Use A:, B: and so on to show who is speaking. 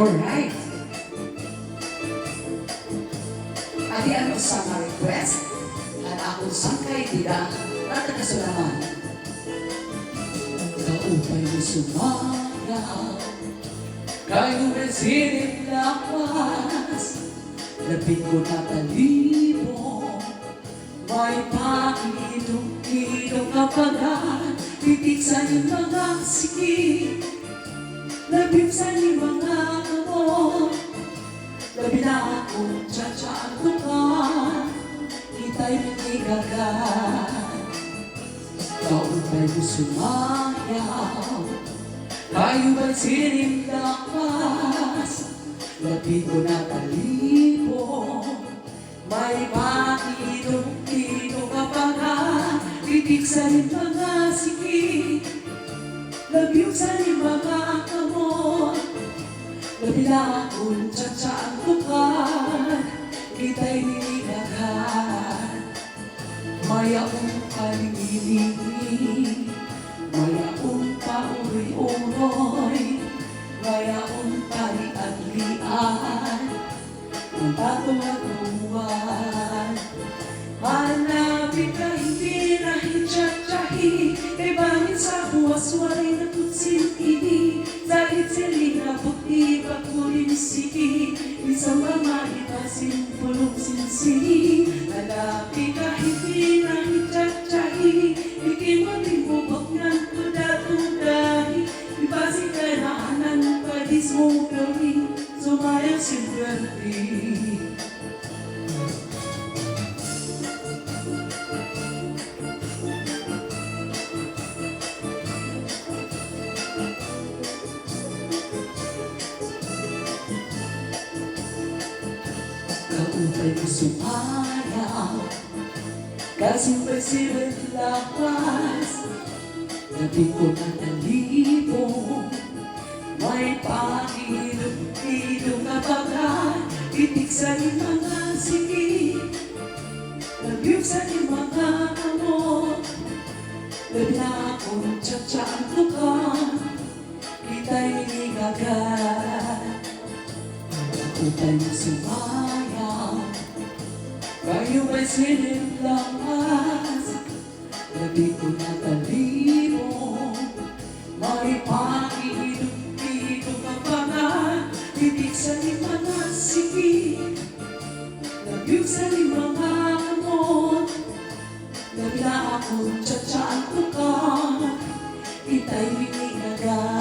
A: Alright. Adi ano sa mga request at akong sangkay tidak natakasulaman. Kaupay mo sumaya, kayo resilip lakas, lapit ko na talibo, may pakitong-kitong kapagan, titig sa iyong mga sikip, labing sa iyong mga kamot, labi na akong tsatsaan ko ka, kita'y pinigagad. Kaupay mo sumayaw, kayo ba'y sinimlakas, labing ko na talibo, may pakitong-kitong kapagan, titig sa iyong mga sikip, labing sa iyong mga kamot, labi na akong tsatsaan ko ka, kita'y nilaghan. Mayaong kalingilingin, mayaong pauri-uroy, mayaong pali-adlian, ang bago-aguan. Hanapin ka hindi na hitsyat-tsahi, kay bangin sa buwas-wari na kutsin-ini, dahil siling na puti, pagkulin siki, isang mamahipasin, pulong sinsini. Hanapin ka hindi na hitsyat-tsahi, ikimaling bubok ng tuda-tudahi, ibasing ka na anan, padis mo gawin, sumayang simperti. Kaupay mo sumayaw, kasing pagsibat lakas, labing ko na talibo, may pakilong-kilong kapagan, titig sa iyong mga sikip, labing sa iyong mga kamot, labi na akong tsatsaan ko ka, kita'y nilagagad. Kaupay mo sumayaw, kayo ba'y sinimlakas, labing ko na talibo, may pakilong-kilong kapagan, titig sa iyong mga sikip, labing sa iyong mga kamot, labi na akong tsatsaan ko ka, kita'y nilagad.